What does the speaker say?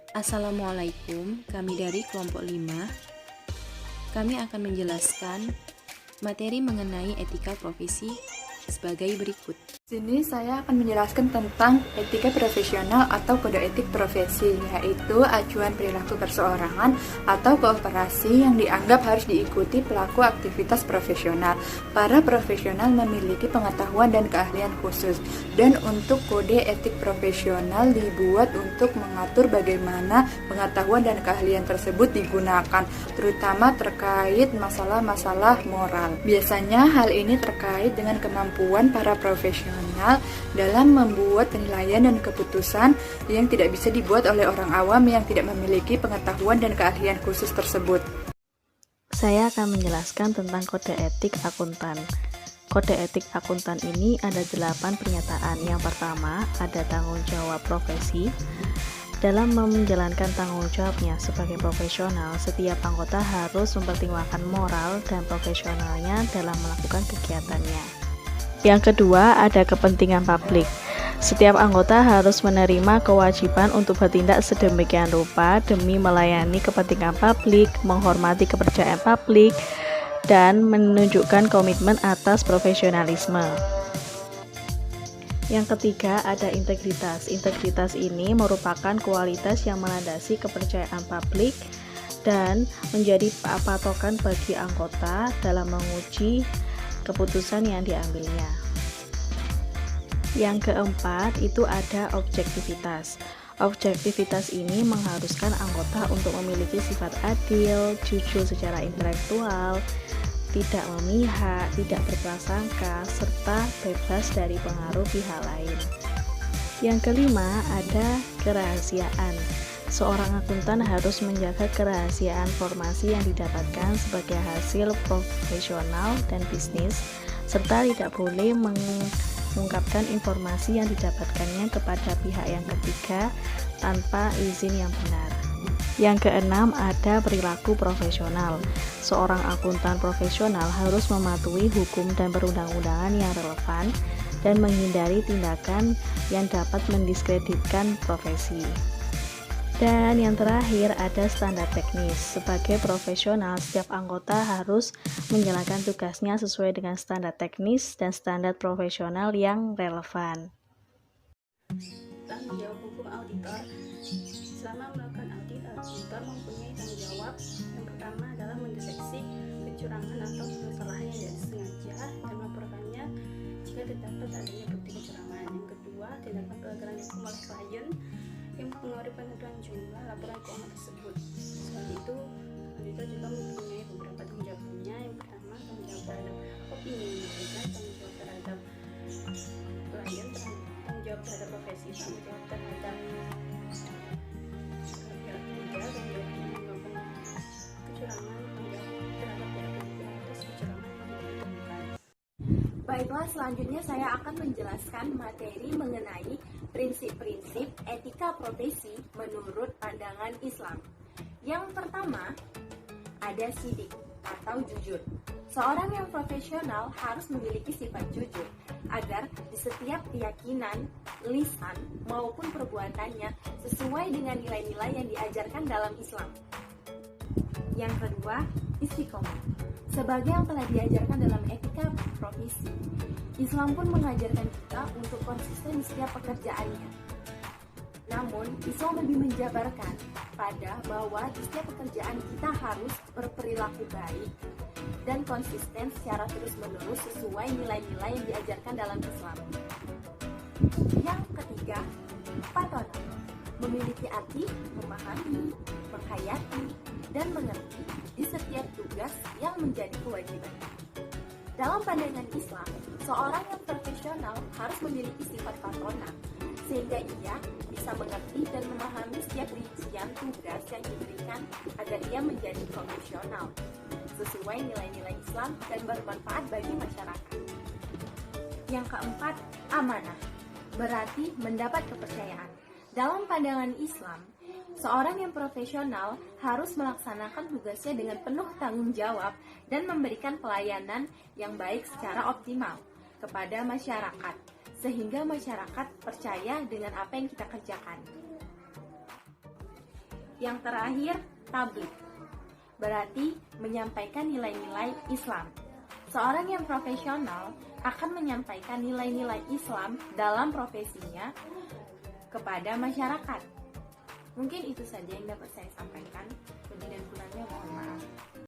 Assalamualaikum, kami dari kelompok 5. Kami akan menjelaskan materi mengenai etika profesi sebagai berikut. Di sini saya akan menjelaskan tentang etika profesional atau kode etik profesi, yaitu acuan perilaku perseorangan atau kooperasi yang dianggap harus diikuti pelaku aktivitas profesional. Para profesional memiliki pengetahuan dan keahlian khusus, dan untuk kode etik profesional dibuat untuk mengatur bagaimana pengetahuan dan keahlian tersebut digunakan, terutama terkait masalah-masalah moral. Biasanya hal ini terkait dengan kemampuan para profesional dalam membuat penilaian dan keputusan yang tidak bisa dibuat oleh orang awam yang tidak memiliki pengetahuan dan keahlian khusus tersebut. Saya akan menjelaskan tentang kode etik akuntan. Kode etik akuntan ini ada 8 pernyataan. Yang pertama, ada tanggung jawab profesi. Dalam menjalankan tanggung jawabnya sebagai profesional, setiap anggota harus mempertimbangkan moral dan profesionalnya dalam melakukan kegiatannya. Yang kedua, ada kepentingan publik. Setiap anggota harus menerima kewajiban untuk bertindak sedemikian rupa demi melayani kepentingan publik, menghormati kepercayaan publik, dan menunjukkan komitmen atas profesionalisme. Yang ketiga, ada integritas. Integritas ini merupakan kualitas yang melandasi kepercayaan publik dan menjadi patokan bagi anggota dalam menguji keputusan yang diambilnya. Yang keempat, itu ada objektivitas. Objektivitas ini mengharuskan anggota untuk memiliki sifat adil, jujur secara intelektual, tidak memihak, tidak berprasangka, serta bebas dari pengaruh pihak lain. Yang kelima, ada kerahasiaan. Seorang akuntan harus menjaga kerahasiaan informasi yang didapatkan sebagai hasil profesional dan bisnis, serta tidak boleh mengungkapkan informasi yang didapatkannya kepada pihak yang ketiga tanpa izin yang benar. Yang keenam, ada perilaku profesional. Seorang akuntan profesional harus mematuhi hukum dan perundang-undangan yang relevan dan menghindari tindakan yang dapat mendiskreditkan profesi. Dan yang terakhir, ada standar teknis. Sebagai profesional, setiap anggota harus menjalankan tugasnya sesuai dengan standar teknis dan standar profesional yang relevan. Tanggung jawab hukum auditor. Selama melakukan audit, auditor mempunyai tanggung jawab. Yang pertama adalah mendeteksi kecurangan atau kesalahan yang tidak sengaja dan melaporkannya jika terdapat adanya bukti kecurangan. Yang kedua, tindakan pelanggaran hukum oleh klien yang mempengaruhi penentuan jumlah laporan keuangan tersebut. Selain itu, auditor juga mempunyai beberapa tanggung jawabnya. Yang pertama, tanggung jawab terhadap opini yang diberikan, tanggung jawab terhadap klien, tanggung jawab terhadap profesi, tanggung jawab terhadap pihak ketiga, tanggung jawab menyebabkan kecurangan, tanggung jawab terhadap pihak ketiga atas kecurangan yang tidak ditemukan. Baiklah, selanjutnya saya akan menjelaskan materi mengenai prinsip-prinsip etika profesi menurut pandangan Islam. Yang pertama, ada sidik atau jujur. Seorang yang profesional harus memiliki sifat jujur agar di setiap keyakinan, lisan, maupun perbuatannya sesuai dengan nilai-nilai yang diajarkan dalam Islam. Yang kedua, istiqomah. Sebagai yang telah diajarkan dalam etika profesi, Islam pun mengajarkan kita untuk konsisten di setiap pekerjaannya. Namun, Islam lebih menjabarkan pada bahwa di setiap pekerjaan kita harus berperilaku baik dan konsisten secara terus-menerus sesuai nilai-nilai yang diajarkan dalam Islam. Yang ketiga, patronat. Memiliki arti memahami, menghayati, dan mengerti di setiap tugas yang menjadi kewajiban. Dalam pandangan Islam, seorang yang profesional harus memiliki sifat patronat, sehingga ia bisa mengerti dan memahami setiap rincian tugas yang diberikan agar ia menjadi profesional, sesuai nilai-nilai Islam dan bermanfaat bagi masyarakat. Yang keempat, amanah, berarti mendapat kepercayaan. Dalam pandangan Islam, seorang yang profesional harus melaksanakan tugasnya dengan penuh tanggung jawab dan memberikan pelayanan yang baik secara optimal kepada masyarakat, sehingga masyarakat percaya dengan apa yang kita kerjakan. Yang terakhir, tabligh. Berarti menyampaikan nilai-nilai Islam. Seorang yang profesional akan menyampaikan nilai-nilai Islam dalam profesinya kepada masyarakat. Mungkin itu saja yang dapat saya sampaikan. Lebih dan kurangnya mohon maaf.